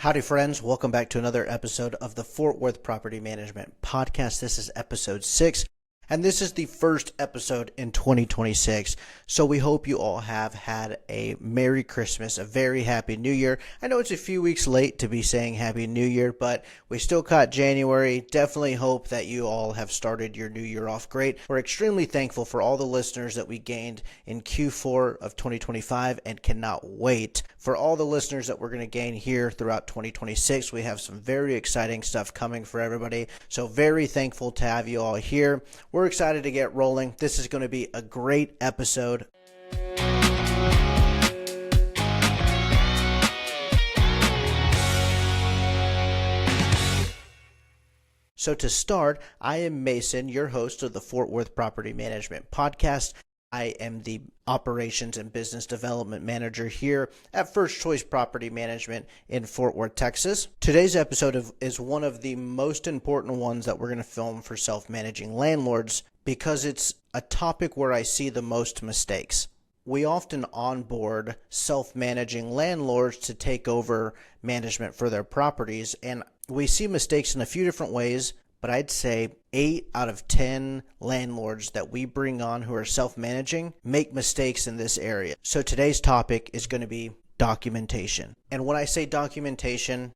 Howdy, friends. Welcome back to another episode of the Fort Worth Property Management Podcast. This is episode 6, and this is the first episode in 2026. So we hope you all have had a Merry Christmas, a very Happy New Year. I know it's a few weeks late to be saying Happy New Year, but we still caught January. Definitely hope that you all have started your new year off great. We're extremely thankful for all the listeners that we gained in Q4 of 2025 and cannot wait for all the listeners that we're going to gain here throughout 2026. We have some very exciting stuff coming for everybody. So very thankful to have you all here. We're excited to get rolling. This is going to be a great episode. So to start, I am Mason, your host of the Fort Worth Property Management Podcast. I am the Operations and Business Development Manager here at First Choice Property Management in Fort Worth, Texas. Today's episode is one of the most important ones that we're going to film for self-managing landlords because it's a topic where I see the most mistakes. We often onboard self-managing landlords to take over management for their properties, and we see mistakes in a few different ways. But I'd say 8 out of 10 landlords that we bring on who are self-managing make mistakes in this area. So today's topic is going to be documentation. And when I say documentation,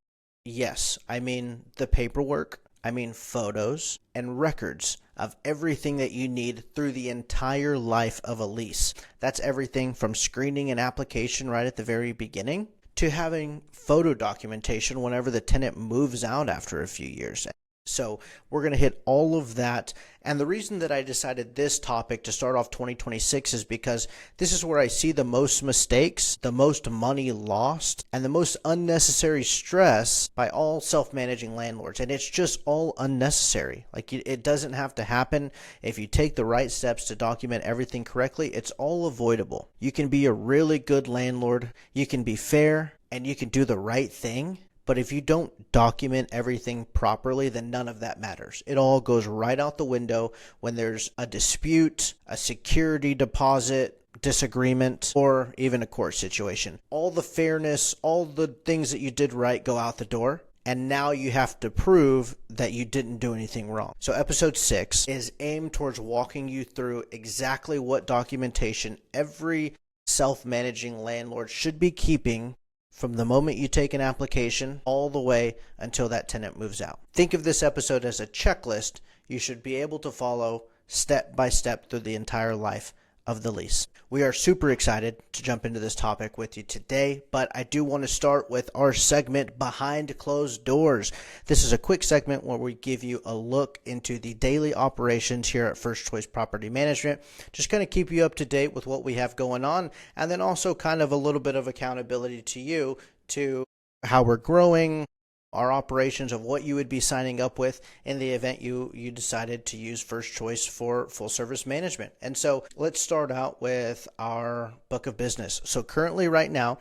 yes, I mean the paperwork, I mean photos and records of everything that you need through the entire life of a lease. That's everything from screening an application right at the very beginning to having photo documentation whenever the tenant moves out after a few years. So we're going to hit all of that. And the reason that I decided this topic to start off 2026 is because this is where I see the most mistakes, the most money lost, and the most unnecessary stress by all self-managing landlords. And it's just all unnecessary. Like it doesn't have to happen. If you take the right steps to document everything correctly, it's all avoidable. You can be a really good landlord. You can be fair and you can do the right thing. But if you don't document everything properly, then none of that matters. It all goes right out the window when there's a dispute, a security deposit, disagreement, or even a court situation. All the fairness, all the things that you did right go out the door. And now you have to prove that you didn't do anything wrong. So episode 6 is aimed towards walking you through exactly what documentation every self-managing landlord should be keeping from the moment you take an application all the way until that tenant moves out. Think of this episode as a checklist you should be able to follow step by step through the entire life of the lease. We are super excited to jump into this topic with you today, but I do want to start with our segment Behind Closed Doors. This is a quick segment where we give you a look into the daily operations here at First Choice Property Management. Just kind of keep you up to date with what we have going on, and then also kind of a little bit of accountability to you to how we're growing, our operations of what you would be signing up with in the event you decided to use First Choice for full service management. And so let's start out with our book of business. So currently right now,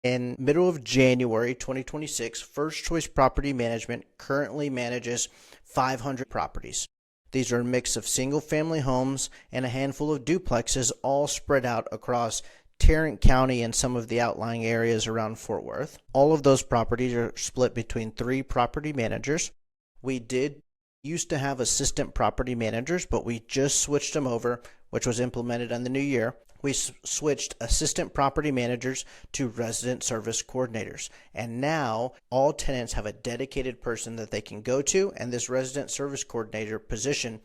in middle of January 2026, First Choice Property Management currently manages 500 properties. These are a mix of single family homes and a handful of duplexes, all spread out across Tarrant County and some of the outlying areas around Fort Worth. All of those properties are split between 3 property managers. We did used to have assistant property managers, but we just switched them over, which was implemented in the new year. We switched assistant property managers to resident service coordinators. And now all tenants have a dedicated person that they can go to, and this resident service coordinator position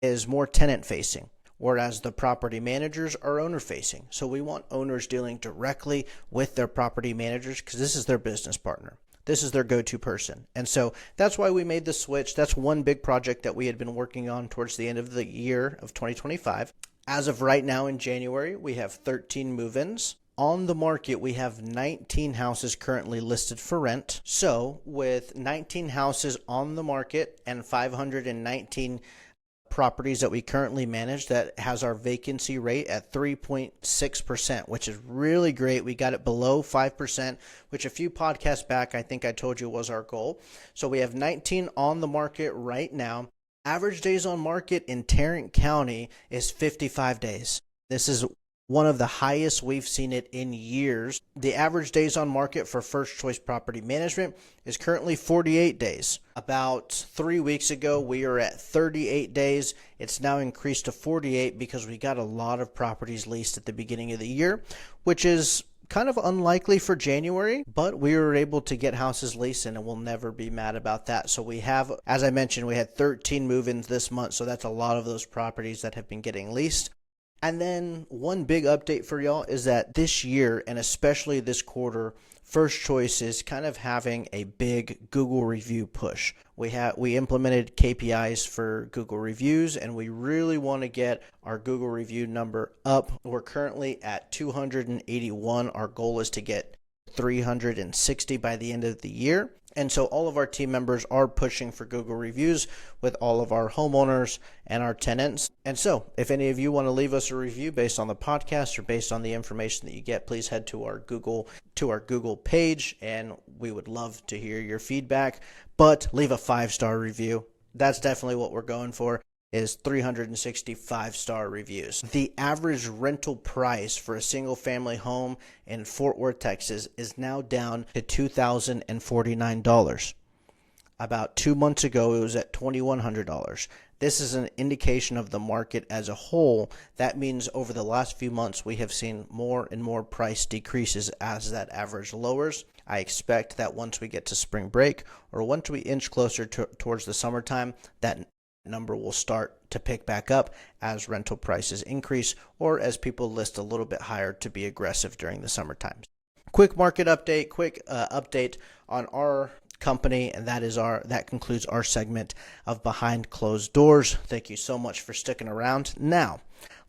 is more tenant facing, whereas the property managers are owner facing. So we want owners dealing directly with their property managers because this is their business partner. This is their go-to person. And so that's why we made the switch. That's one big project that we had been working on towards the end of the year of 2025. As of right now in January, we have 13 move-ins. On the market, we have 19 houses currently listed for rent. So with 19 houses on the market and 519 properties that we currently manage, that has our vacancy rate at 3.6%, which is really great. We got it below 5%, which a few podcasts back, I think I told you was our goal. So we have 19 on the market right now. Average days on market in Tarrant County is 55 days. This is one of the highest we've seen it in years. The average days on market for First Choice Property Management is currently 48 days. About 3 weeks ago, we were at 38 days. It's now increased to 48 because we got a lot of properties leased at the beginning of the year, which is kind of unlikely for January, but we were able to get houses leased and we'll never be mad about that. So we have, as I mentioned, we had 13 move-ins this month, so that's a lot of those properties that have been getting leased. And then one big update for y'all is that this year, and especially this quarter, First Choice is kind of having a big Google review push. We implemented KPIs for Google reviews, and we really want to get our Google review number up. We're currently at 281. Our goal is to get 360 by the end of the year. And so all of our team members are pushing for Google reviews with all of our homeowners and our tenants. And so if any of you want to leave us a review based on the podcast or based on the information that you get, please head to our Google page, and we would love to hear your feedback. But leave a 5-star review. That's definitely what we're going for, is 365-star reviews. The average rental price for a single-family home in Fort Worth, Texas is now down to $2,049. About 2 months ago, it was at $2,100. This is an indication of the market as a whole. That means over the last few months, we have seen more and more price decreases as that average lowers. I expect that once we get to spring break or once we inch closer towards the summertime, that number will start to pick back up as rental prices increase or as people list a little bit higher to be aggressive during the summertime. Quick market update, update on our company, and that concludes our segment of Behind Closed Doors. Thank you so much for sticking around. Now,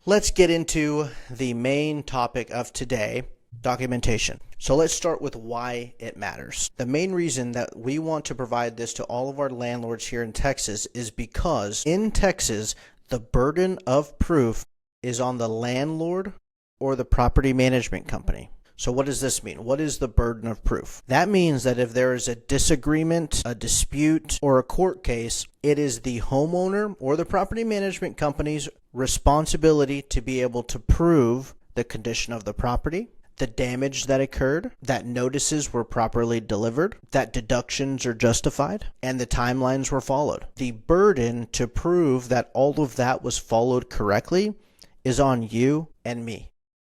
let's get into the main topic of today, documentation. So let's start with why it matters. The main reason that we want to provide this to all of our landlords here in Texas is because in Texas, the burden of proof is on the landlord or the property management company. So what does this mean? What is the burden of proof? That means that if there is a disagreement, a dispute, or a court case, it is the homeowner or the property management company's responsibility to be able to prove the condition of the property, the damage that occurred, that notices were properly delivered, that deductions are justified, and the timelines were followed. The burden to prove that all of that was followed correctly is on you and me.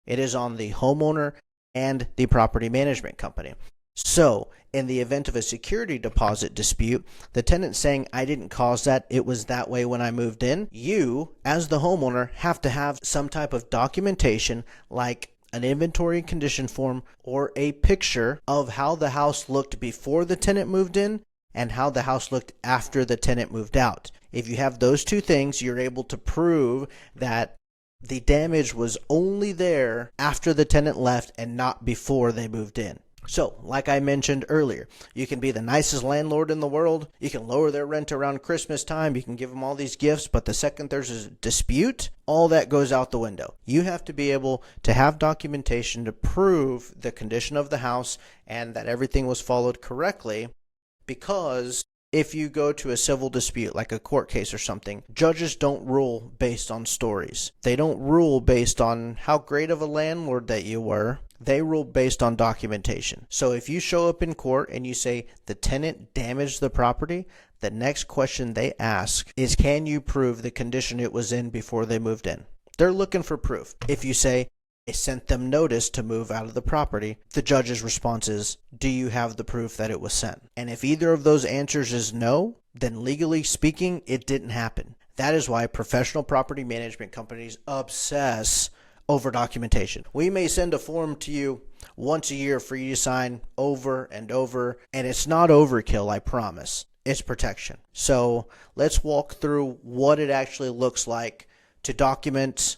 It is on the homeowner and the property management company. So, in the event of a security deposit dispute, the tenant saying, I didn't cause that, it was that way when I moved in, you, as the homeowner, have to have some type of documentation like an inventory and condition form or a picture of how the house looked before the tenant moved in and how the house looked after the tenant moved out. If you have those two things, you're able to prove that the damage was only there after the tenant left and not before they moved in. So, like I mentioned earlier, you can be the nicest landlord in the world. You can lower their rent around Christmas time. You can give them all these gifts. But the second there's a dispute, all that goes out the window. You have to be able to have documentation to prove the condition of the house and that everything was followed correctly, because if you go to a civil dispute, like a court case or something, judges don't rule based on stories. They don't rule based on how great of a landlord that you were. They rule based on documentation. So if you show up in court and you say the tenant damaged the property, the next question they ask is, can you prove the condition it was in before they moved in? They're looking for proof. If you say, I sent them notice to move out of the property, the judge's response is, do you have the proof that it was sent? And if either of those answers is no, then legally speaking, it didn't happen. That is why professional property management companies obsess over documentation. We may send a form to you once a year for you to sign over and over, and it's not overkill, I promise. It's protection. So let's walk through what it actually looks like to document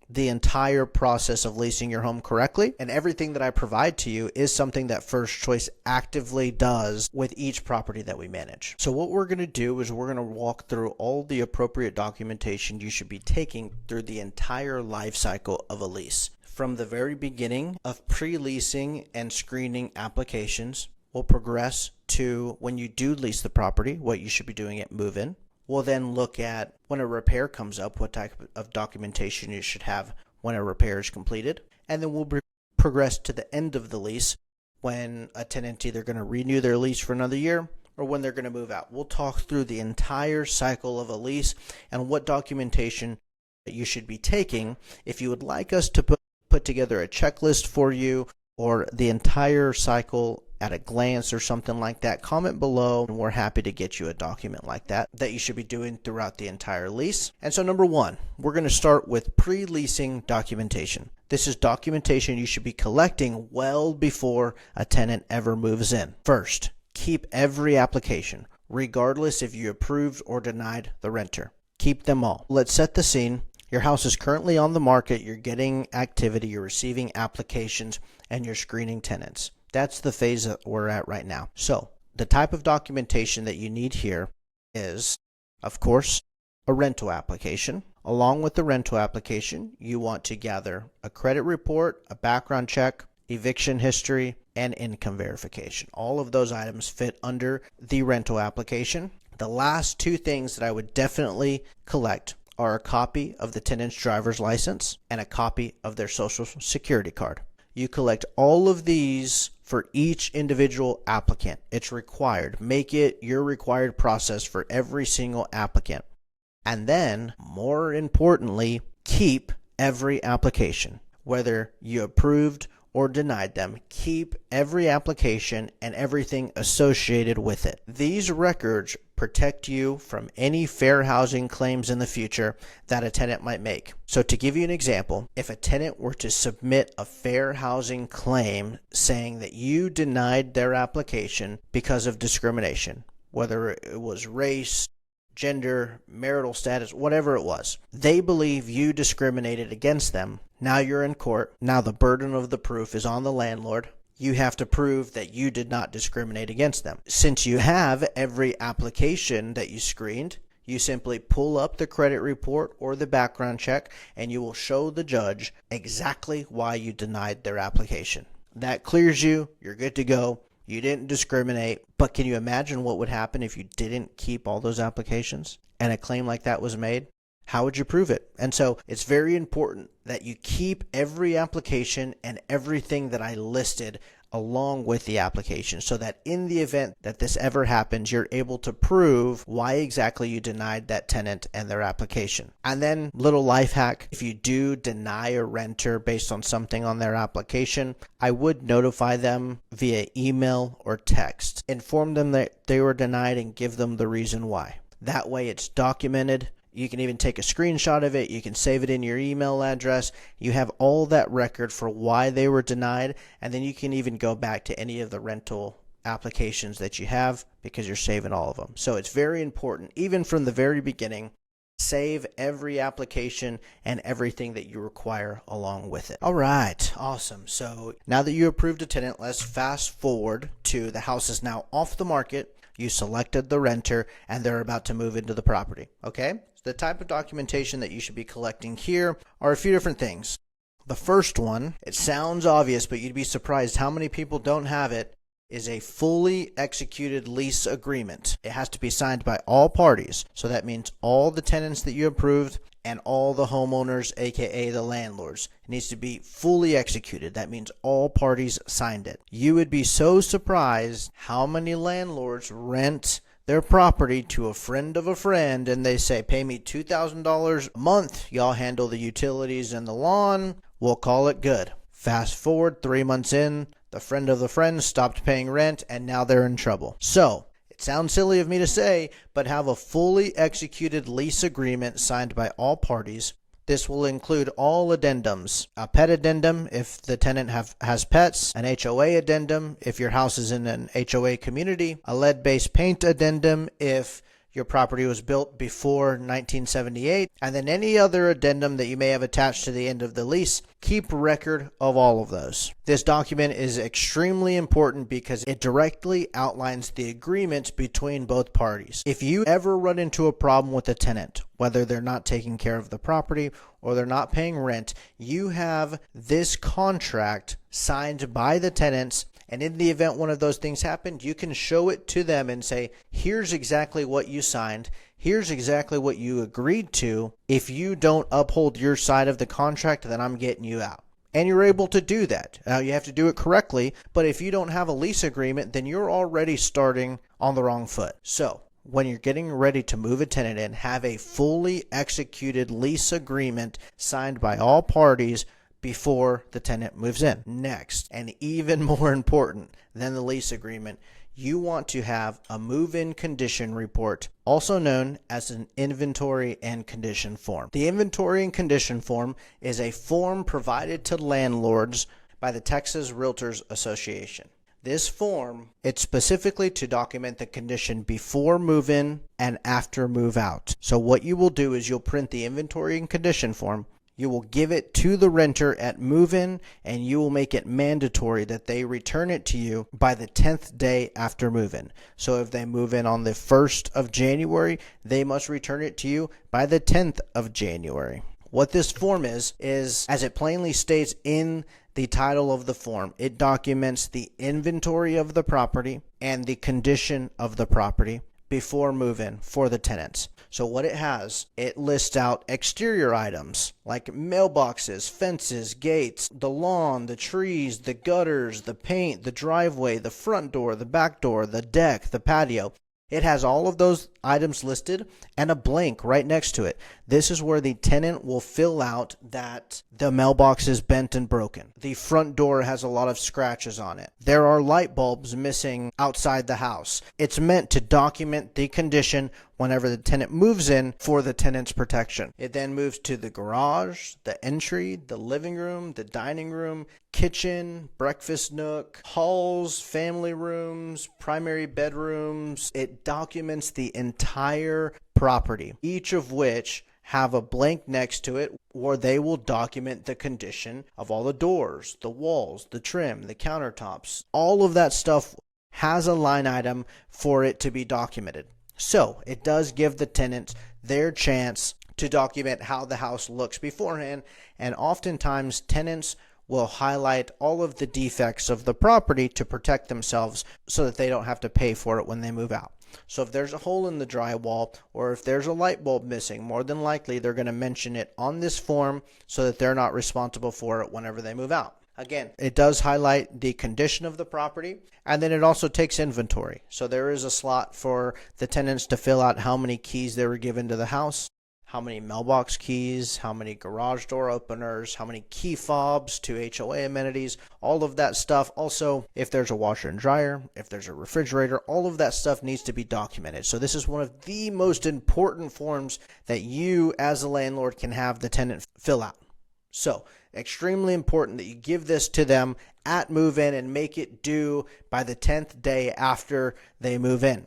the entire process of leasing your home correctly. And everything that I provide to you is something that First Choice actively does with each property that we manage. So what we're going to do is we're going to walk through all the appropriate documentation you should be taking through the entire life cycle of a lease. From the very beginning of pre-leasing and screening applications, we'll progress to when you do lease the property, what you should be doing at move-in. We'll then look at when a repair comes up, what type of documentation you should have when a repair is completed. And then we'll progress to the end of the lease when a tenant's either going to renew their lease for another year or when they're going to move out. We'll talk through the entire cycle of a lease and what documentation that you should be taking. If you would like us to put together a checklist for you or the entire cycle at a glance or something like that, comment below and we're happy to get you a document like that you should be doing throughout the entire lease. And so number one, we're going to start with pre-leasing documentation. This is documentation you should be collecting well before a tenant ever moves in. First, keep every application, regardless if you approved or denied the renter. Keep them all. Let's set the scene. Your house is currently on the market, you're getting activity, you're receiving applications, and you're screening tenants. That's the phase that we're at right now. So the type of documentation that you need here is, of course, a rental application. Along with the rental application, you want to gather a credit report, a background check, eviction history, and income verification. All of those items fit under the rental application. The last two things that I would definitely collect are a copy of the tenant's driver's license and a copy of their social security card. You collect all of these for each individual applicant. It's required. Make it your required process for every single applicant. And then, more importantly, keep every application. Whether you approved or denied them, keep every application and everything associated with it. These records protect you from any fair housing claims in the future that a tenant might make. So to give you an example, if a tenant were to submit a fair housing claim saying that you denied their application because of discrimination, whether it was race, gender, marital status, whatever it was, they believe you discriminated against them. Now you're in court. Now the burden of the proof is on the landlord. You have to prove that you did not discriminate against them. Since you have every application that you screened, you simply pull up the credit report or the background check and you will show the judge exactly why you denied their application. That clears you. You're good to go. You didn't discriminate. But can you imagine what would happen if you didn't keep all those applications and a claim like that was made? How would you prove it? And so it's very important that you keep every application and everything that I listed along with the application so that in the event that this ever happens, you're able to prove why exactly you denied that tenant and their application. And then little life hack, if you do deny a renter based on something on their application, I would notify them via email or text. Inform them that they were denied and give them the reason why. That way it's documented. You can even take a screenshot of it. You can save it in your email address. You have all that record for why they were denied. And then you can even go back to any of the rental applications that you have because you're saving all of them. So it's very important, even from the very beginning, save every application and everything that you require along with it. All right, awesome. So now that you approved a tenant, let's fast forward to the house is now off the market. You selected the renter and they're about to move into the property. Okay? The type of documentation that you should be collecting here are a few different things. The first one, it sounds obvious, but you'd be surprised how many people don't have it, is a fully executed lease agreement. It has to be signed by all parties. So that means all the tenants that you approved and all the homeowners, aka the landlords. It needs to be fully executed. That means all parties signed it. You would be so surprised how many landlords rent their property to a friend of a friend and they say, pay me $2,000 a month. Y'all handle the utilities and the lawn. We'll call it good. Fast forward 3 months in, the friend of the friend stopped paying rent and now they're in trouble. So it sounds silly of me to say, but have a fully executed lease agreement signed by all parties. This will include all addendums, a pet addendum if the tenant has pets, an HOA addendum if your house is in an HOA community, a lead-based paint addendum if your property was built before 1978, and then any other addendum that you may have attached to the end of the lease. Keep record of all of those. This document is extremely important because it directly outlines the agreement between both parties. If you ever run into a problem with a tenant, whether they're not taking care of the property or they're not paying rent, you have this contract signed by the tenants. And in the event one of those things happened, you can show it to them and say, here's exactly what you signed. Here's exactly what you agreed to. If you don't uphold your side of the contract, then I'm getting you out. And you're able to do that. Now, you have to do it correctly, but if you don't have a lease agreement, then you're already starting on the wrong foot. So, when you're getting ready to move a tenant in, have a fully executed lease agreement signed by all parties before the tenant moves in. Next, and even more important than the lease agreement, you want to have a move-in condition report, also known as an inventory and condition form. The inventory and condition form is a form provided to landlords by the Texas Realtors Association. This form, it's specifically to document the condition before move-in and after move-out. So what you will do is you'll print the inventory and condition form. You will give it to the renter at move-in, and you will make it mandatory that they return it to you by the 10th day after move-in. So if they move in on the 1st of January, they must return it to you by the 10th of January. What this form is as it plainly states in the title of the form, it documents the inventory of the property and the condition of the property before move-in for the tenants. So what it has, it lists out exterior items like mailboxes, fences, gates, the lawn, the trees, the gutters, the paint, the driveway, the front door, the back door, the deck, the patio. It has all of those items listed and a blank right next to it. This is where the tenant will fill out that the mailbox is bent and broken. The front door has a lot of scratches on it. There are light bulbs missing outside the house. It's meant to document the condition whenever the tenant moves in for the tenant's protection. It then moves to the garage, the entry, the living room, the dining room, kitchen, breakfast nook, halls, family rooms, primary bedrooms. It documents the entire property, each of which have a blank next to it where they will document the condition of all the doors, the walls, the trim, the countertops. All of that stuff has a line item for it to be documented. So it does give the tenants their chance to document how the house looks beforehand, and oftentimes tenants will highlight all of the defects of the property to protect themselves so that they don't have to pay for it when they move out. So if there's a hole in the drywall or if there's a light bulb missing, more than likely they're going to mention it on this form so that they're not responsible for it whenever they move out. Again, it does highlight the condition of the property, and then it also takes inventory. So there is a slot for the tenants to fill out how many keys they were given to the house, how many mailbox keys, how many garage door openers, how many key fobs to HOA amenities, all of that stuff. Also, if there's a washer and dryer, if there's a refrigerator, all of that stuff needs to be documented. So this is one of the most important forms that you as a landlord can have the tenant fill out. So extremely important that you give this to them at move-in and make it due by the 10th day after they move in.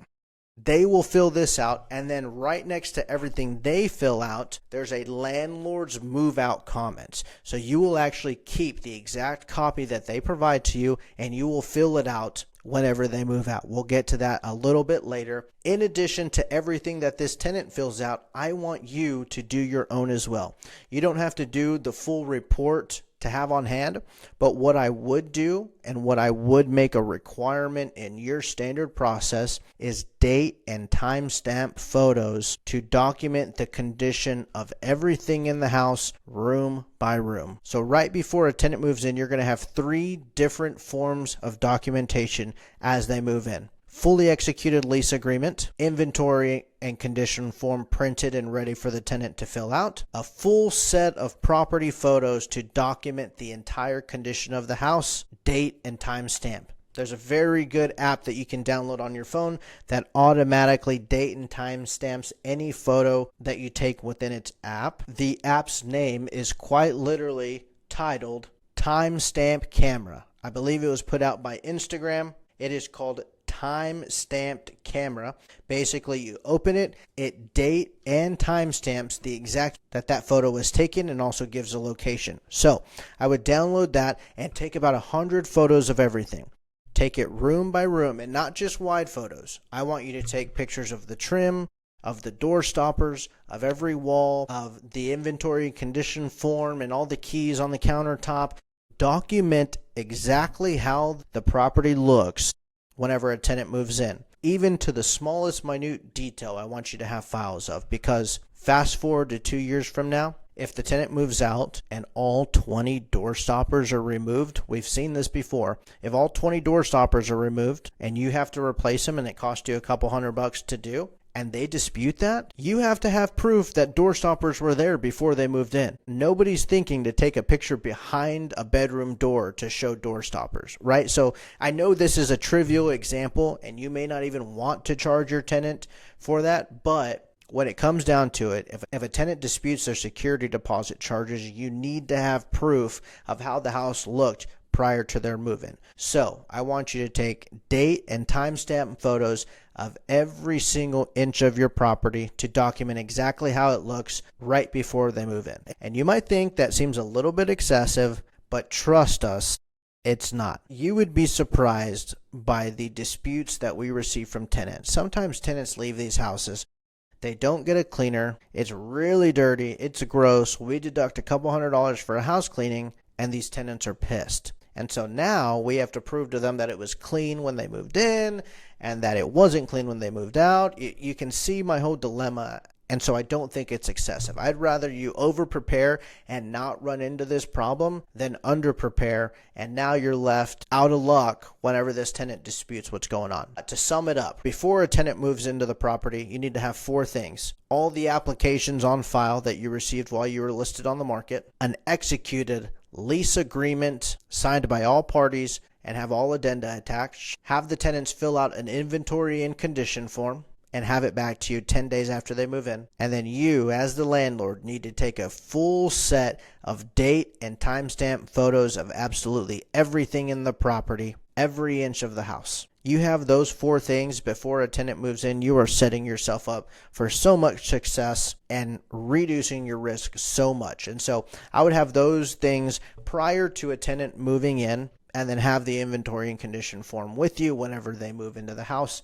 They will fill this out, and then right next to everything they fill out, there's a landlord's move-out comments. So you will actually keep the exact copy that they provide to you, and you will fill it out whenever they move out. We'll get to that a little bit later. In addition to everything that this tenant fills out, I want you to do your own as well. You don't have to do the full report to have on hand, but what I would do and what I would make a requirement in your standard process is date and timestamp photos to document the condition of everything in the house room by room. So right before a tenant moves in, you're going to have 3 different forms of documentation as they move in. Fully executed lease agreement, inventory and condition form printed and ready for the tenant to fill out, a full set of property photos to document the entire condition of the house, date and timestamp. There's a very good app that you can download on your phone that automatically date and timestamps any photo that you take within its app. The app's name is quite literally titled Timestamp Camera. I believe it was put out by Instagram. It is called Time-Stamped Camera. Basically, you open it, it date and timestamps the exact that photo was taken and also gives a location. So I would download that and take about 100 photos of everything. Take it room by room and not just wide photos. I want you to take pictures of the trim, of the door stoppers, of every wall, of the inventory condition form and all the keys on the countertop. Document exactly how the property looks whenever a tenant moves in. even to the smallest minute detail, I want you to have files of, because fast forward to 2 years from now, if the tenant moves out and all 20 door stoppers are removed, we've seen this before. If all 20 door stoppers are removed and you have to replace them and it costs you a couple $100 to do, and they dispute that, you have to have proof that door stoppers were there before they moved in. Nobody's thinking to take a picture behind a bedroom door to show door stoppers, right? So I know this is a trivial example and you may not even want to charge your tenant for that, but when it comes down to it, if a tenant disputes their security deposit charges, you need to have proof of how the house looked prior to their move-in. So I want you to take date and timestamp photos of every single inch of your property to document exactly how it looks right before they move in. And you might think that seems a little bit excessive, but trust us, it's not. You would be surprised by the disputes that we receive from tenants. Sometimes tenants leave these houses. They don't get a cleaner. It's really dirty. It's gross. We deduct a couple $100 for a house cleaning, and these tenants are pissed. And so now we have to prove to them that it was clean when they moved in and that it wasn't clean when they moved out. You can see my whole dilemma. And so I don't think it's excessive. I'd rather you over-prepare and not run into this problem than under-prepare, and now you're left out of luck whenever this tenant disputes what's going on. To sum it up, before a tenant moves into the property, you need to have 4 things. All the applications on file that you received while you were listed on the market, an executed lease agreement signed by all parties and have all addenda attached, have the tenants fill out an inventory and condition form, and have it back to you 10 days after they move in. And then you, as the landlord, need to take a full set of date and timestamp photos of absolutely everything in the property, every inch of the house. You have those 4 things before a tenant moves in, you are setting yourself up for so much success and reducing your risk so much. And so I would have those things prior to a tenant moving in, and then have the inventory and condition form with you whenever they move into the house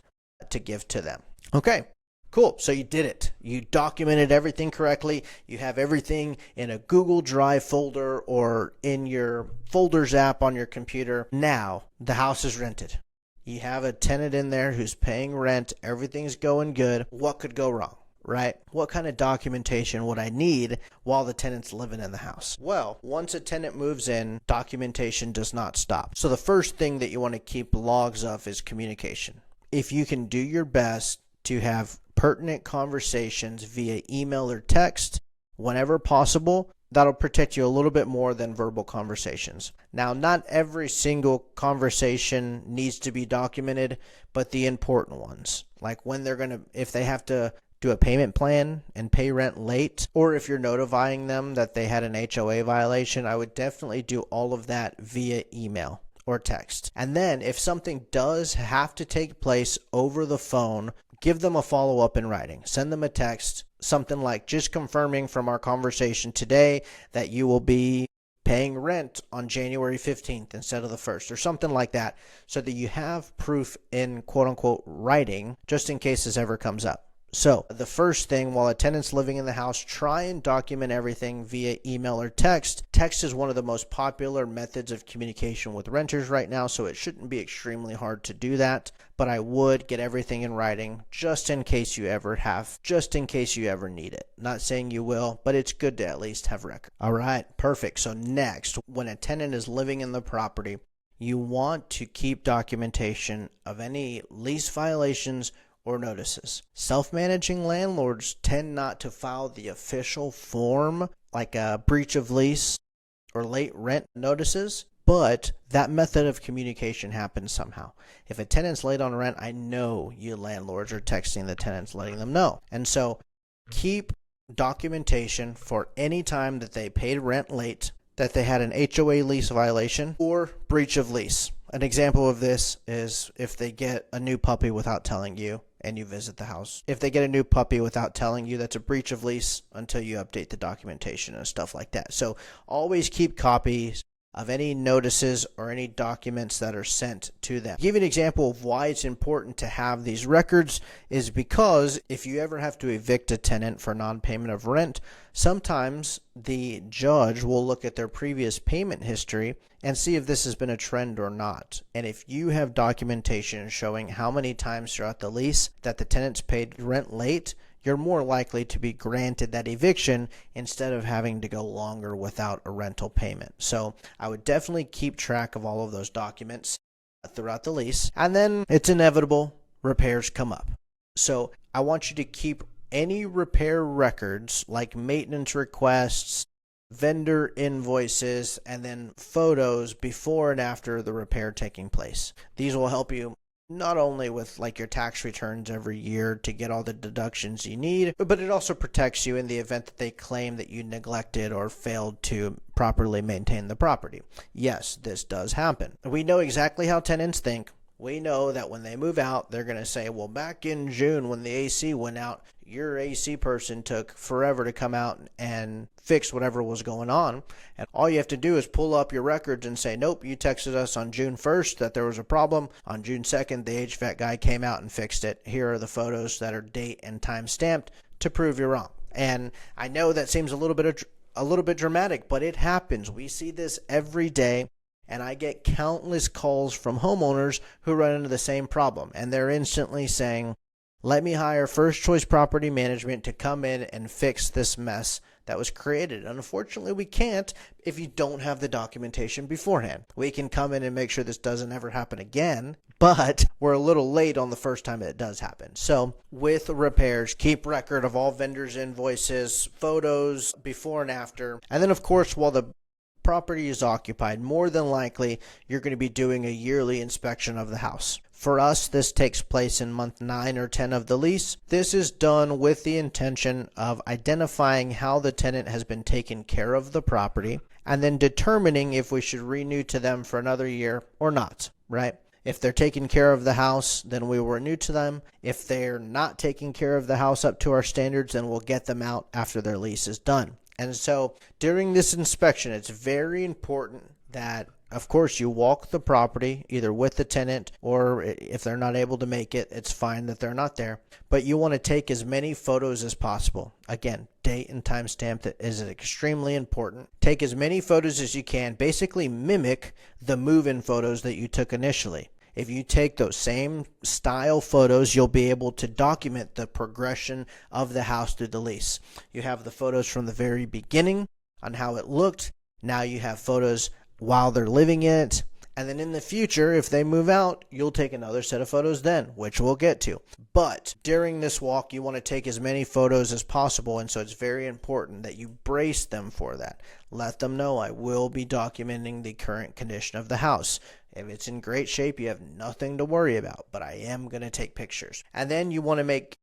to give to them. Okay, cool. So you did it. You documented everything correctly. You have everything in a Google Drive folder or in your folders app on your computer. Now the house is rented. You have a tenant in there who's paying rent. Everything's going good. What could go wrong, right? What kind of documentation would I need while the tenant's living in the house? Well, once a tenant moves in, documentation does not stop. So the first thing that you want to keep logs of is communication. If you can do your best to have pertinent conversations via email or text whenever possible, that'll protect you a little bit more than verbal conversations. Now, not every single conversation needs to be documented, but the important ones, like when if they have to do a payment plan and pay rent late, or if you're notifying them that they had an HOA violation, I would definitely do all of that via email or text. And then if something does have to take place over the phone, give them a follow-up in writing. Send them a text, something like, just confirming from our conversation today that you will be paying rent on January 15th instead of the 1st, or something like that, so that you have proof in quote-unquote writing, just in case this ever comes up. So the first thing, while a tenant's living in the house, try and document everything via email or text. Text is one of the most popular methods of communication with renters right now, so it shouldn't be extremely hard to do that. But I would get everything in writing just in case you ever need it. Not saying you will, but it's good to at least have record. All right, perfect. So next, when a tenant is living in the property, you want to keep documentation of any lease violations or notices. Self-managing landlords tend not to file the official form, like a breach of lease or late rent notices, but that method of communication happens somehow. If a tenant's late on rent, I know you landlords are texting the tenants letting them know. And so keep documentation for any time that they paid rent late, that they had an HOA lease violation, or breach of lease. An example of this is if they get a new puppy without telling you and you visit the house. If they get a new puppy without telling you, that's a breach of lease until you update the documentation and stuff like that. So always keep copies of any notices or any documents that are sent to them. To give you an example of why it's important to have these records is because if you ever have to evict a tenant for non-payment of rent, sometimes the judge will look at their previous payment history and see if this has been a trend or not. And if you have documentation showing how many times throughout the lease that the tenants paid rent late, you're more likely to be granted that eviction instead of having to go longer without a rental payment. So I would definitely keep track of all of those documents throughout the lease. And then it's inevitable, repairs come up. So I want you to keep any repair records like maintenance requests, vendor invoices, and then photos before and after the repair taking place. These will help you not only with like your tax returns every year to get all the deductions you need, but it also protects you in the event that they claim that you neglected or failed to properly maintain the property. Yes, this does happen. We know exactly how tenants think. We know that when they move out, they're going to say, well, back in June when the AC went out, your AC person took forever to come out and fix whatever was going on. And all you have to do is pull up your records and say, nope, you texted us on June 1st that there was a problem. On June 2nd, the HVAC guy came out and fixed it. Here are the photos that are date and time stamped to prove you're wrong. And I know that seems a little bit dramatic, but it happens. We see this every day. And I get countless calls from homeowners who run into the same problem. And they're instantly saying, let me hire First Choice Property Management to come in and fix this mess that was created. Unfortunately, we can't if you don't have the documentation beforehand. We can come in and make sure this doesn't ever happen again, but we're a little late on the first time it does happen. So with repairs, keep record of all vendors' invoices, photos before and after. And then, of course, while the property is occupied, more than likely you're going to be doing a yearly inspection of the house. For us, this takes place in month 9 or 10 of the lease. This is done with the intention of identifying how the tenant has been taking care of the property and then determining if we should renew to them for another year or not, right? If they're taking care of the house, then we will renew to them. If they're not taking care of the house up to our standards, then we'll get them out after their lease is done. And so during this inspection, it's very important that, of course, you walk the property either with the tenant or if they're not able to make it, it's fine that they're not there. But you want to take as many photos as possible. Again, date and time stamp is extremely important. Take as many photos as you can. Basically mimic the move-in photos that you took initially. If you take those same style photos, you'll be able to document the progression of the house through the lease. You have the photos from the very beginning on how it looked. Now you have photos while they're living in it. And then in the future, if they move out, you'll take another set of photos then, which we'll get to. But during this walk, you want to take as many photos as possible. And so it's very important that you brace them for that. Let them know I will be documenting the current condition of the house. If it's in great shape, you have nothing to worry about, but I am going to take pictures. And then you want to make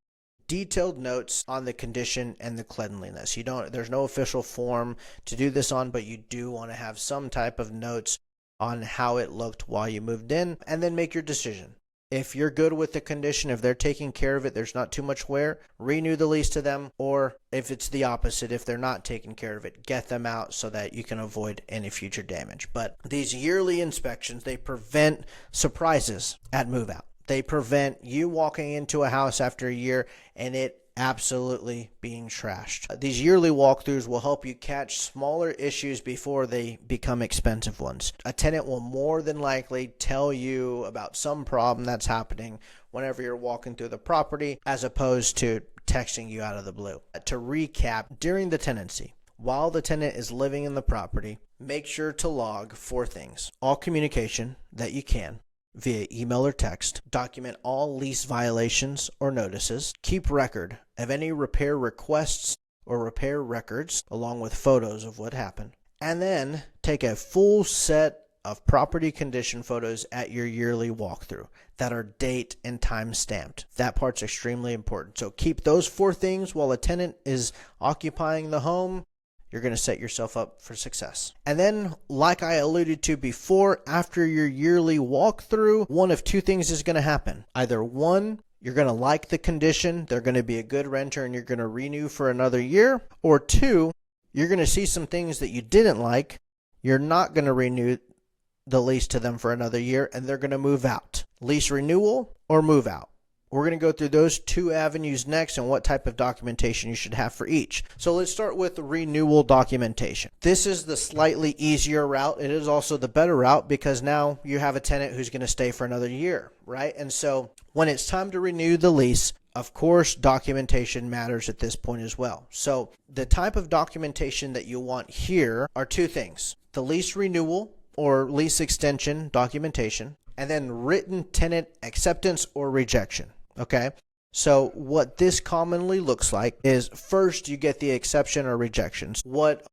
detailed notes on the condition and the cleanliness. There's no official form to do this on, but you do want to have some type of notes on how it looked while you moved in, and then make your decision. If you're good with the condition, if they're taking care of it, there's not too much wear, renew the lease to them. Or if it's the opposite, if they're not taking care of it, get them out so that you can avoid any future damage. But these yearly inspections, they prevent surprises at move out. They prevent you walking into a house after a year and it absolutely being trashed. These yearly walkthroughs will help you catch smaller issues before they become expensive ones. A tenant will more than likely tell you about some problem that's happening whenever you're walking through the property, as opposed to texting you out of the blue. To recap, during the tenancy, while the tenant is living in the property, make sure to log 4 things. All communication that you can via email or text. Document all lease violations or notices. Keep record of any repair requests or repair records along with photos of what happened. And then take a full set of property condition photos at your yearly walkthrough that are date and time stamped. That part's extremely important. So keep those 4 things while a tenant is occupying the home. You're going to set yourself up for success. And then, like I alluded to before, after your yearly walkthrough, one of 2 things is going to happen. Either 1, you're going to like the condition, they're going to be a good renter, and you're going to renew for another year. Or 2, you're going to see some things that you didn't like, you're not going to renew the lease to them for another year and they're going to move out. Lease renewal or move out. We're going to go through those two avenues next and what type of documentation you should have for each. So let's start with renewal documentation. This is the slightly easier route. It is also the better route because now you have a tenant who's going to stay for another year, right? And so when it's time to renew the lease, of course, documentation matters at this point as well. So the type of documentation that you want here are two things: the lease renewal or lease extension documentation, and then written tenant acceptance or rejection. Okay, so what this commonly looks like is first you get the exception or rejections. What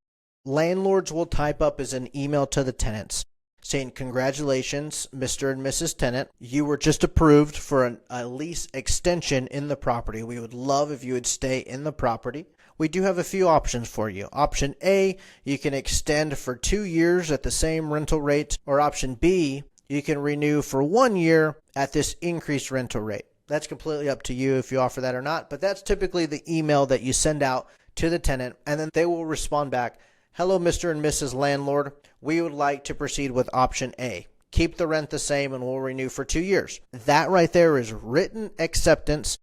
landlords will type up is an email to the tenants saying, congratulations, Mr. and Mrs. Tenant, you were just approved for a lease extension in the property. We would love if you would stay in the property. We do have a few options for you. Option A, you can extend for 2 years at the same rental rate, or option B, you can renew for 1 year at this increased rental rate. That's completely up to you if you offer that or not, but that's typically the email that you send out to the tenant, and then they will respond back, hello, Mr. and Mrs. Landlord. We would like to proceed with option A. Keep the rent the same and we'll renew for 2 years. That right there is written acceptance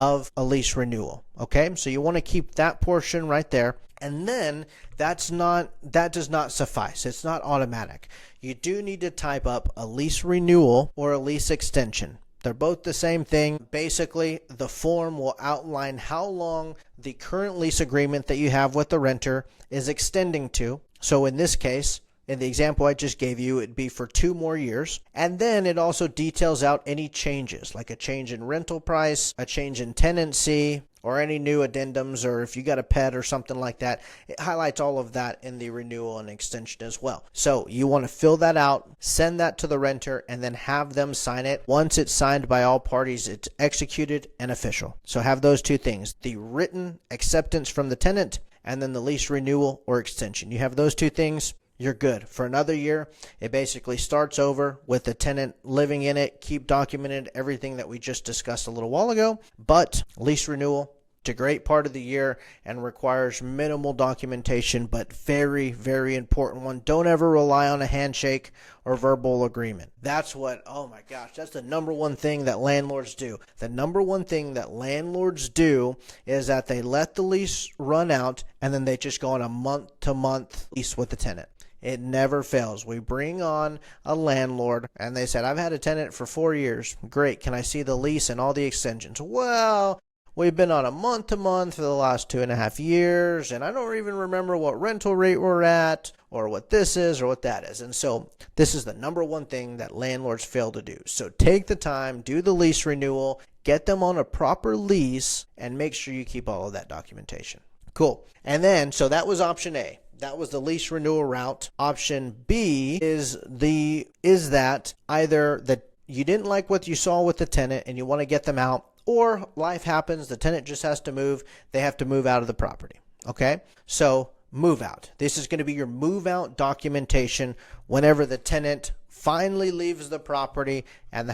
of a lease renewal. Okay, so you want to keep that portion right there. And then that does not suffice. It's not automatic. You do need to type up a lease renewal or a lease extension. They're both the same thing. Basically, the form will outline how long the current lease agreement that you have with the renter is extending to. So in this case, in the example I just gave you, it'd be for 2 more years. And then it also details out any changes, like a change in rental price, a change in tenancy, or any new addendums, or if you got a pet or something like that. It highlights all of that in the renewal and extension as well. So you want to fill that out, send that to the renter, and then have them sign it. Once it's signed by all parties, it's executed and official. So have those two things: the written acceptance from the tenant and then the lease renewal or extension. You have those two things, you're good for another year. It basically starts over with the tenant living in it. Keep documented everything that we just discussed a little while ago. But lease renewal, it's a great part of the year and requires minimal documentation, but very, very important one. Don't ever rely on a handshake or verbal agreement. That's what, oh my gosh, that's the number one thing that landlords do. The number one thing that landlords do is that they let the lease run out and then they just go on a month-to-month lease with the tenant. It never fails. We bring on a landlord and they said, I've had a tenant for 4 years. Great. Can I see the lease and all the extensions? Well, we've been on a month-to-month for the last 2.5 years, and I don't even remember what rental rate we're at or what this is or what that is. And so this is the number one thing that landlords fail to do. So take the time, do the lease renewal, get them on a proper lease, and make sure you keep all of that documentation. Cool. And then, so that was option A. That was the lease renewal route. Option B is that either that you didn't like what you saw with the tenant and you want to get them out, or life happens, the tenant just has to move, they have to move out of the property. Okay? So move out. This is going to be your move out documentation whenever the tenant finally leaves the property and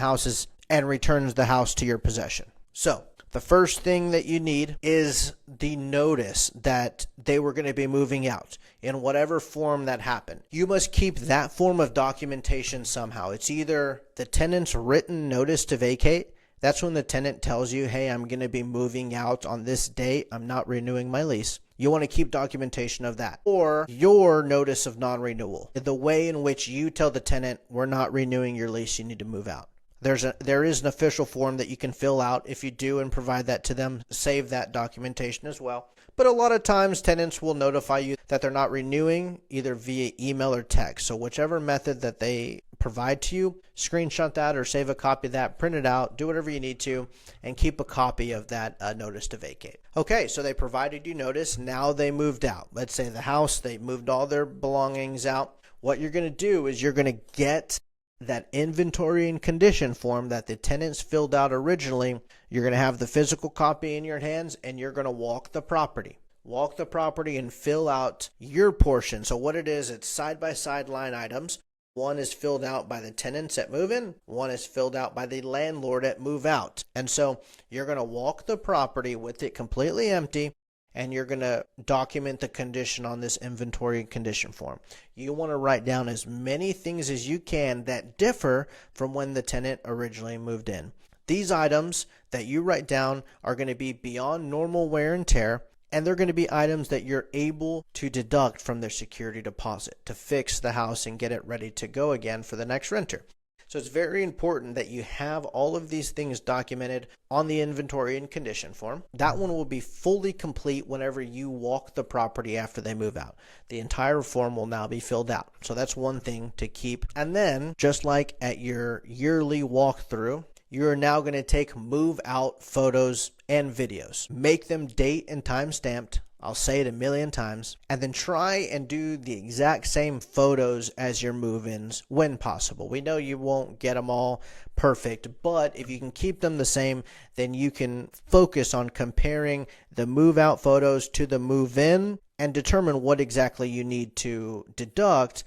returns the house to your possession. So the first thing that you need is the notice that they were going to be moving out in whatever form that happened. You must keep that form of documentation somehow. It's either the tenant's written notice to vacate. That's when the tenant tells you, hey, I'm going to be moving out on this date. I'm not renewing my lease. You want to keep documentation of that. Or your notice of non-renewal. The way in which you tell the tenant, we're not renewing your lease, you need to move out. There is an official form that you can fill out. If you do and provide that to them, save that documentation as well. But a lot of times tenants will notify you that they're not renewing either via email or text. So whichever method that they provide to you, screenshot that or save a copy of that, print it out, do whatever you need to, and keep a copy of that notice to vacate. Okay, so they provided you notice. Now they moved out. Let's say the house, they moved all their belongings out. What you're going to do is you're going to get that inventory and condition form that the tenants filled out originally. You're going to have the physical copy in your hands and you're going to walk the property. Walk the property and fill out your portion. So what it is, it's side-by-side line items. One is filled out by the tenants at move-in. One is filled out by the landlord at move-out. And so you're going to walk the property with it completely empty and you're going to document the condition on this inventory and condition form. You want to write down as many things as you can that differ from when the tenant originally moved in. These items that you write down are going to be beyond normal wear and tear, and they're going to be items that you're able to deduct from their security deposit to fix the house and get it ready to go again for the next renter. So it's very important that you have all of these things documented on the inventory and condition form. That one will be fully complete whenever you walk the property after they move out. The entire form will now be filled out. So that's one thing to keep. And then, just like at your yearly walkthrough, you're now going to take move out photos and videos. Make them date and time stamped. I'll say it a million times. And then try and do the exact same photos as your move-ins when possible. We know you won't get them all perfect, but if you can keep them the same, then you can focus on comparing the move-out photos to the move-in and determine what exactly you need to deduct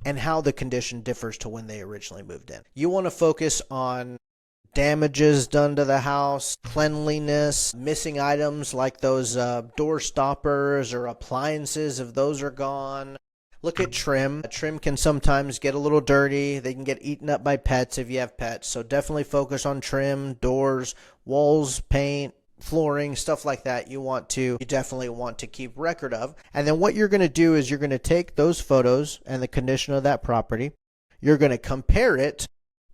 and how the condition differs to when they originally moved in. You want to focus on damages done to the house, cleanliness, missing items like those door stoppers or appliances if those are gone. Look at trim. Trim can sometimes get a little dirty. They can get eaten up by pets if you have pets. So definitely focus on trim, doors, walls, paint, flooring, stuff like that. You definitely want to keep record of. And then what you're going to do is you're going to take those photos and the condition of that property. You're going to compare it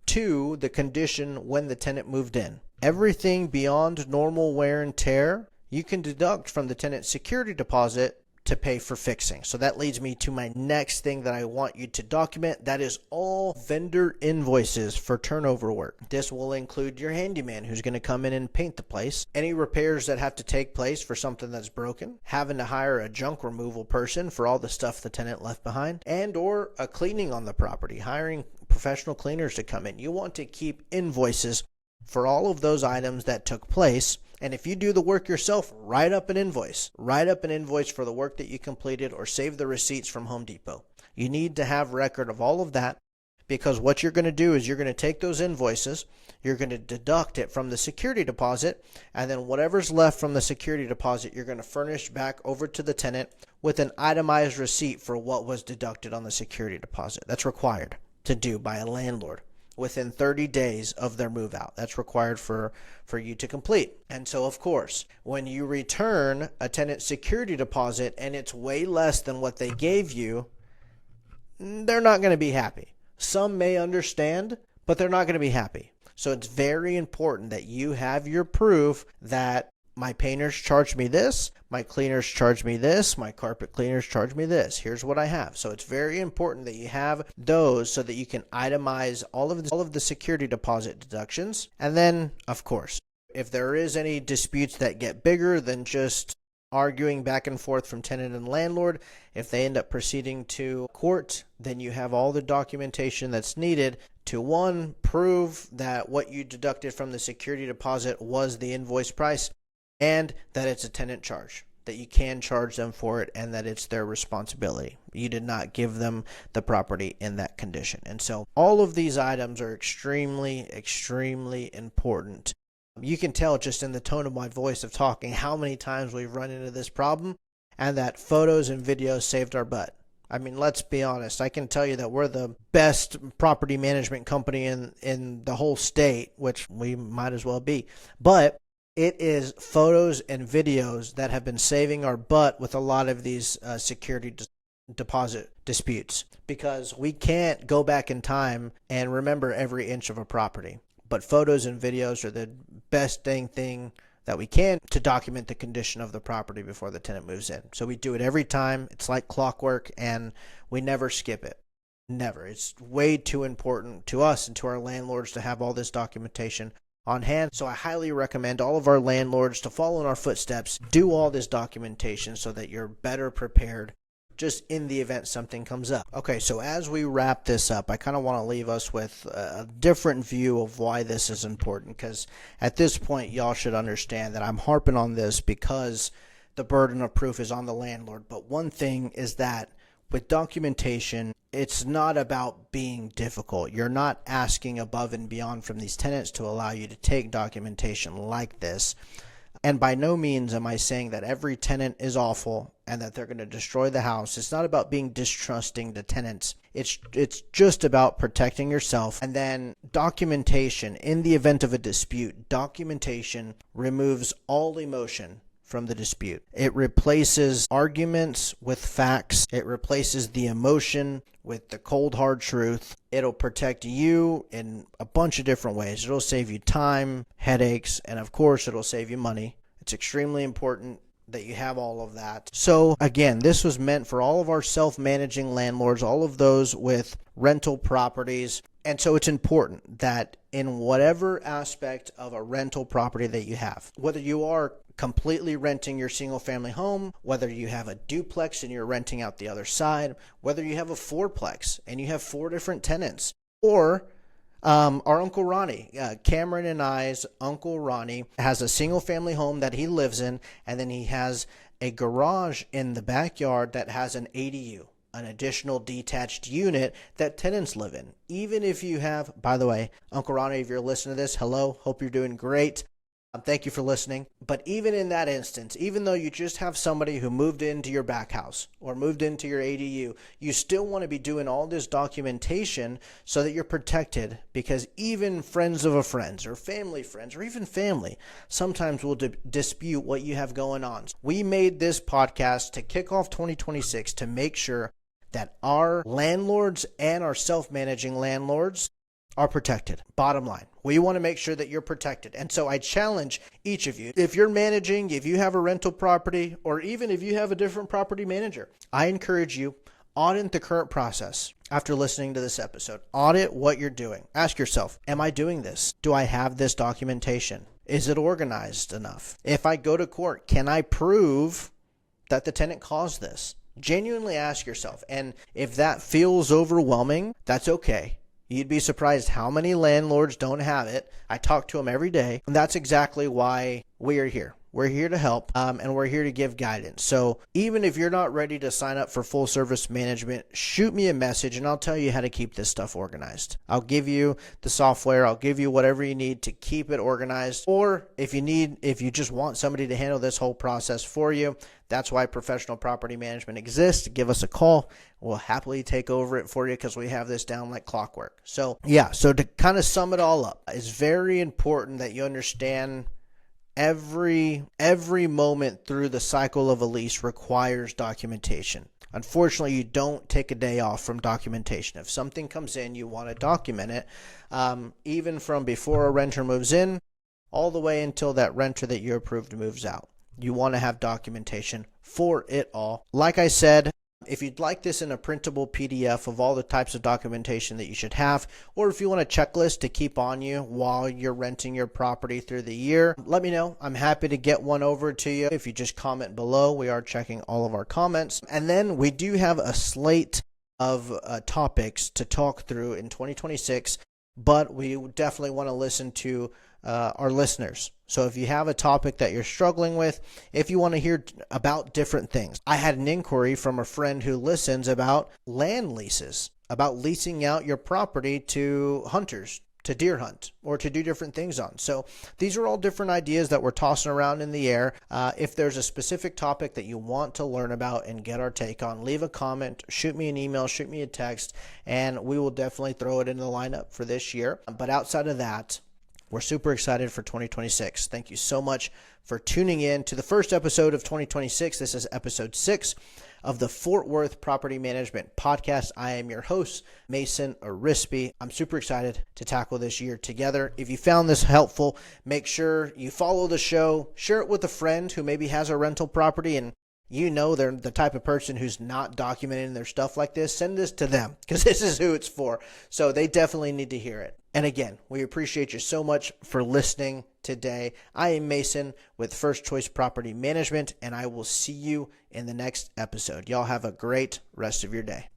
to the condition when the tenant moved in. Everything beyond normal wear and tear, you can deduct from the tenant's security deposit to pay for fixing. So that leads me to my next thing that I want you to document. That is all vendor invoices for turnover work. This will include your handyman who's going to come in and paint the place, any repairs that have to take place for something that's broken, having to hire a junk removal person for all the stuff the tenant left behind, and or a cleaning on the property, hiring professional cleaners to come in. You want to keep invoices for all of those items that took place. And if you do the work yourself, write up an invoice. Write up an invoice for the work that you completed or save the receipts from Home Depot. You need to have record of all of that, because what you're going to do is you're going to take those invoices, you're going to deduct it from the security deposit, and then whatever's left from the security deposit, you're going to furnish back over to the tenant with an itemized receipt for what was deducted on the security deposit. That's required to do by a landlord within 30 days of their move out. That's required for you to complete. And so, of course, when you return a tenant security deposit and it's way less than what they gave you, they're not going to be happy. Some may understand, but they're not going to be happy. So it's very important that you have your proof that my painters charge me this, my cleaners charge me this, my carpet cleaners charge me this. Here's what I have. So it's very important that you have those so that you can itemize all of the security deposit deductions. And then, of course, if there is any disputes that get bigger than just arguing back and forth from tenant and landlord, if they end up proceeding to court, then you have all the documentation that's needed to, one, prove that what you deducted from the security deposit was the invoice price, and that it's a tenant charge, that you can charge them for it, and that it's their responsibility. You did not give them the property in that condition. And so all of these items are extremely, extremely important. You can tell just in the tone of my voice of talking how many times we've run into this problem, and that photos and videos saved our butt. I mean, let's be honest. I can tell you that we're the best property management company in the whole state, which we might as well be. But it is photos and videos that have been saving our butt with a lot of these security deposit disputes, because we can't go back in time and remember every inch of a property. But photos and videos are the best thing that we can to document the condition of the property before the tenant moves in. So we do it every time. It's like clockwork, and we never skip it. Never. It's way too important to us and to our landlords to have all this documentation on hand. So I highly recommend all of our landlords to follow in our footsteps, do all this documentation so that you're better prepared just in the event something comes up. Okay, so as we wrap this up, I kind of want to leave us with a different view of why this is important, because at this point, y'all should understand that I'm harping on this because the burden of proof is on the landlord. But one thing is that with documentation, it's not about being difficult. You're not asking above and beyond from these tenants to allow you to take documentation like this. And by no means am I saying that every tenant is awful and that they're going to destroy the house. It's not about being distrusting to tenants. It's just about protecting yourself. And then documentation. In the event of a dispute, documentation removes all emotion from the dispute. It replaces arguments with facts. It replaces the emotion with the cold, hard truth. It'll protect you in a bunch of different ways. It'll save you time, headaches, and of course, it'll save you money. It's extremely important that you have all of that. So again, this was meant for all of our self-managing landlords, all of those with rental properties. And so it's important that in whatever aspect of a rental property that you have, whether you are completely renting your single family home, whether you have a duplex and you're renting out the other side, whether you have a fourplex and you have 4 different tenants, or our Uncle Ronnie, Cameron and I's Uncle Ronnie has a single family home that he lives in, and then he has a garage in the backyard that has an ADU, an additional detached unit that tenants live in. Even if you have, by the way, Uncle Ronnie, if you're listening to this, hello, hope you're doing great. Thank you for listening. But even in that instance, even though you just have somebody who moved into your back house or moved into your ADU, you still want to be doing all this documentation so that you're protected, because even friends of a friend or family friends or even family sometimes will dispute what you have going on. We made this podcast to kick off 2026 to make sure that our landlords and our self-managing landlords are protected. Bottom line, we want to make sure that you're protected. And so I challenge each of you, if you're managing, if you have a rental property, or even if you have a different property manager, I encourage you, audit the current process. After listening to this episode, audit what you're doing. Ask yourself, am I doing this? Do I have this documentation? Is it organized enough? If I go to court, can I prove that the tenant caused this? Genuinely ask yourself. And if that feels overwhelming, that's okay. You'd be surprised how many landlords don't have it. I talk to them every day, and that's exactly why we are here. We're here to help, and we're here to give guidance. So even if you're not ready to sign up for full service management, shoot me a message and I'll tell you how to keep this stuff organized. I'll give you the software. I'll give you whatever you need to keep it organized. Or if you just want somebody to handle this whole process for you, that's why professional property management exists. Give us a call. We'll happily take over it for you because we have this down like clockwork. So yeah, so to kind of sum it all up, it's very important that you understand every moment through the cycle of a lease requires documentation. Unfortunately, you don't take a day off from documentation. If something comes in, you want to document it, even from before a renter moves in all the way until that renter that you approved moves out. You want to have documentation for it all. Like I said, if you'd like this in a printable PDF of all the types of documentation that you should have, or if you want a checklist to keep on you while you're renting your property through the year, let me know. I'm happy to get one over to you. If you just comment below, we are checking all of our comments. And then we do have a slate of topics to talk through in 2026, but we definitely want to listen to our listeners. So if you have a topic that you're struggling with, if you want to hear about different things. I had an inquiry from a friend who listens about land leases, about leasing out your property to hunters to deer hunt or to do different things on. So these are all different ideas that we're tossing around in the air. If there's a specific topic that you want to learn about and get our take on, leave a comment, shoot me an email, shoot me a text, and we will definitely throw it in the lineup for this year. But outside of that, we're super excited for 2026. Thank you so much for tuning in to the first episode of 2026. This is episode 6 of the Fort Worth Property Management Podcast. I am your host, Mason Arispe. I'm super excited to tackle this year together. If you found this helpful, make sure you follow the show, share it with a friend who maybe has a rental property and you know they're the type of person who's not documenting their stuff like this. Send this to them because this is who it's for. So they definitely need to hear it. And again, we appreciate you so much for listening today. I am Mason with First Choice Property Management, and I will see you in the next episode. Y'all have a great rest of your day.